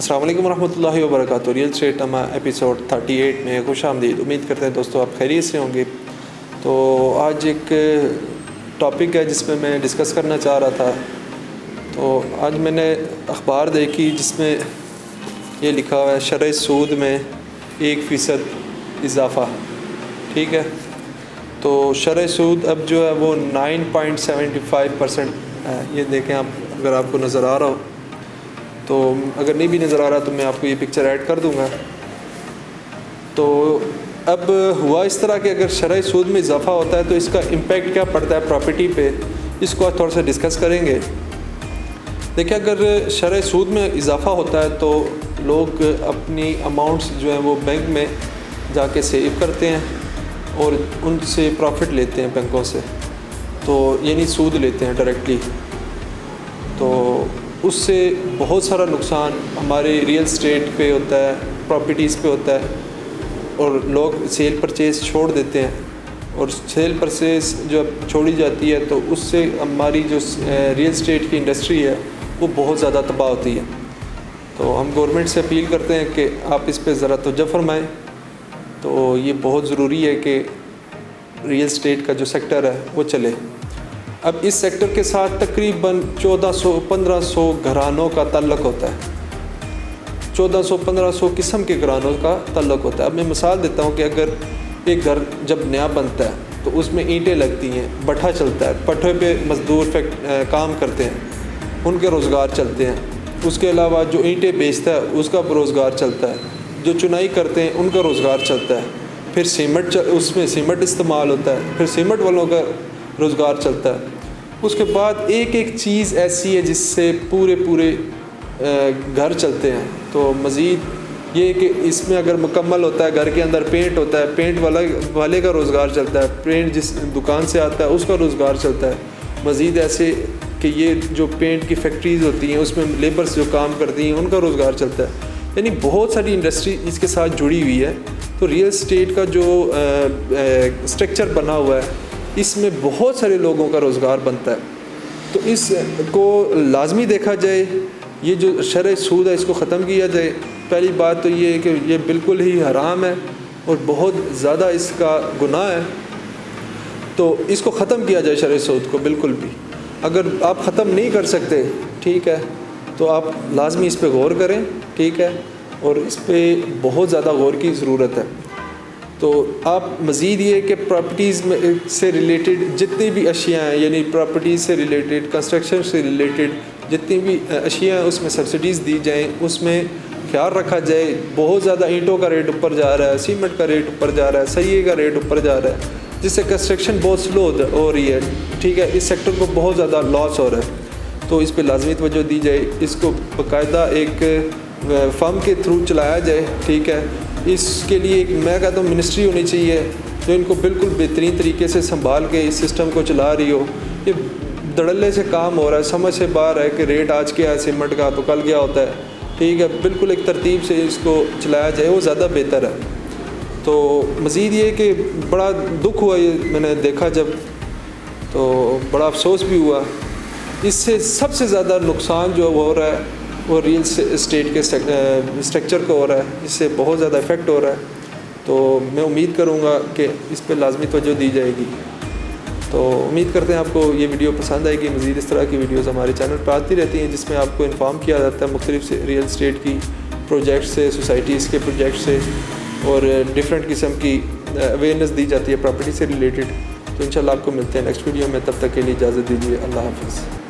السلام علیکم ورحمۃ اللہ وبرکاتہ۔ ریئل اسٹیٹ ہم ایپیسوڈ 38 میں خوش آمدید۔ امید کرتے ہیں دوستوں آپ خیریت سے ہوں گے۔ تو آج ایک ٹاپک ہے جس میں میں ڈسکس کرنا چاہ رہا تھا۔ تو آج میں نے اخبار دیکھی جس میں یہ لکھا ہوا ہے شرح سود میں 1% اضافہ۔ ٹھیک ہے، تو شرح سود اب جو ہے وہ 9.75% ہے۔ یہ دیکھیں آپ، اگر آپ کو نظر آ رہا ہو تو، اگر نہیں بھی نظر آ رہا تو میں آپ کو یہ پکچر ایڈ کر دوں گا۔ تو اب ہوا اس طرح کہ اگر شرح سود میں اضافہ ہوتا ہے تو اس کا امپیکٹ کیا پڑتا ہے پراپرٹی پہ، اس کو تھوڑا سا ڈسکس کریں گے۔ دیکھیں، اگر شرح سود میں اضافہ ہوتا ہے تو لوگ اپنی اماؤنٹس جو ہیں وہ بینک میں جا کے سیو کرتے ہیں اور ان سے پروفٹ لیتے ہیں بینکوں سے، تو یعنی سود لیتے ہیں ڈائریکٹلی۔ تو اس سے بہت سارا نقصان ہمارے ریئل اسٹیٹ پہ ہوتا ہے، پراپرٹیز پہ ہوتا ہے، اور لوگ سیل پرچیز چھوڑ دیتے ہیں، اور سیل پرچیز جو چھوڑی جاتی ہے تو اس سے ہماری جو ریئل اسٹیٹ کی انڈسٹری ہے وہ بہت زیادہ تباہ ہوتی ہے۔ تو ہم گورنمنٹ سے اپیل کرتے ہیں کہ آپ اس پہ ذرا توجہ فرمائیں۔ تو یہ بہت ضروری ہے کہ ریئل اسٹیٹ کا جو سیکٹر ہے وہ چلے۔ اب اس سیکٹر کے ساتھ تقریباً 1400-1500 گھرانوں کا تعلق ہوتا ہے، 1400-1500 قسم کے گھرانوں کا تعلق ہوتا ہے۔ اب میں مثال دیتا ہوں کہ اگر ایک گھر جب نیا بنتا ہے تو اس میں اینٹیں لگتی ہیں، بٹھا چلتا ہے، پٹھے پہ مزدور کام کرتے ہیں، ان کے روزگار چلتے ہیں۔ اس کے علاوہ جو اینٹیں بیچتا ہے اس کا روزگار چلتا ہے، جو چنائی کرتے ہیں ان کا روزگار چلتا ہے، پھر سیمنٹ، اس میں سیمنٹ استعمال ہوتا ہے، پھر سیمنٹ والوں کا روزگار چلتا ہے۔ اس کے بعد ایک ایک چیز ایسی ہے جس سے پورے گھر چلتے ہیں۔ تو مزید یہ کہ اس میں اگر مکمل ہوتا ہے، گھر کے اندر پینٹ ہوتا ہے، پینٹ والے کا روزگار چلتا ہے، پینٹ جس دکان سے آتا ہے اس کا روزگار چلتا ہے۔ مزید ایسے کہ یہ جو پینٹ کی فیکٹریز ہوتی ہیں اس میں لیبرز جو کام کرتی ہیں ان کا روزگار چلتا ہے، یعنی بہت ساری انڈسٹری اس کے ساتھ جڑی ہوئی ہے۔ تو ریئل اسٹیٹ کا جو اسٹرکچر بنا ہوا ہے اس میں بہت سارے لوگوں کا روزگار بنتا ہے۔ تو اس کو لازمی دیکھا جائے، یہ جو شرح سود ہے اس کو ختم کیا جائے۔ پہلی بات تو یہ ہے کہ یہ بالکل ہی حرام ہے اور بہت زیادہ اس کا گناہ ہے، تو اس کو ختم کیا جائے شرح سود کو بالکل بھی۔ اگر آپ ختم نہیں کر سکتے، ٹھیک ہے، تو آپ لازمی اس پہ غور کریں، ٹھیک ہے، اور اس پہ بہت زیادہ غور کی ضرورت ہے۔ تو آپ مزید یہ کہ پراپرٹیز سے ریلیٹڈ جتنی بھی اشیاء ہیں، یعنی پراپرٹیز سے ریلیٹڈ، کنسٹرکشن سے ریلیٹڈ جتنی بھی اشیاء ہیں اس میں سبسڈیز دی جائیں، اس میں خیال رکھا جائے۔ بہت زیادہ اینٹوں کا ریٹ اوپر جا رہا ہے، سیمنٹ کا ریٹ اوپر جا رہا ہے، سیے کا ریٹ اوپر جا رہا ہے، جس سے کنسٹرکشن بہت سلو ہو رہی ہے، ٹھیک ہے، اس سیکٹر کو بہت زیادہ لاس ہو رہا ہے۔ تو اس پہ لازمی توجہ دی جائے، اس کو باقاعدہ ایک فرم کے تھرو چلایا جائے، ٹھیک ہے۔ اس کے لیے ایک میں کہتا ہوں منسٹری ہونی چاہیے جو ان کو بالکل بہترین طریقے سے سنبھال کے اس سسٹم کو چلا رہی ہو۔ یہ دڑلے سے کام ہو رہا ہے، سمجھ سے باہر ہے کہ ریٹ آج کیا ہے سیمنٹ کا تو کل کیا ہوتا ہے، ٹھیک ہے، بالکل ایک ترتیب سے اس کو چلایا جائے، وہ زیادہ بہتر ہے۔ تو مزید یہ کہ بڑا دکھ ہوا یہ میں نے دیکھا جب، تو بڑا افسوس بھی ہوا۔ اس سے سب سے زیادہ نقصان جو ہو رہا ہے وہ ریئل اسٹیٹ کے اسٹرکچر کو ہو رہا ہے، اس سے بہت زیادہ افیکٹ ہو رہا ہے۔ تو میں امید کروں گا کہ اس پہ لازمی توجہ دی جائے گی۔ تو امید کرتے ہیں آپ کو یہ ویڈیو پسند آئے گی۔ مزید اس طرح کی ویڈیوز ہمارے چینل پہ آتی رہتی ہیں جس میں آپ کو انفارم کیا جاتا ہے مختلف ریئل اسٹیٹ کی پروجیکٹ سے، سوسائٹیز کے پروجیکٹ سے، اور ڈفرینٹ قسم کی اویئرنیس دی جاتی ہے پراپرٹی سے ریلیٹڈ۔ تو انشاءاللہ آپ کو ملتے ہیں نیکسٹ ویڈیو میں، تب تک کے لیے اجازت دیجیے، اللہ حافظ۔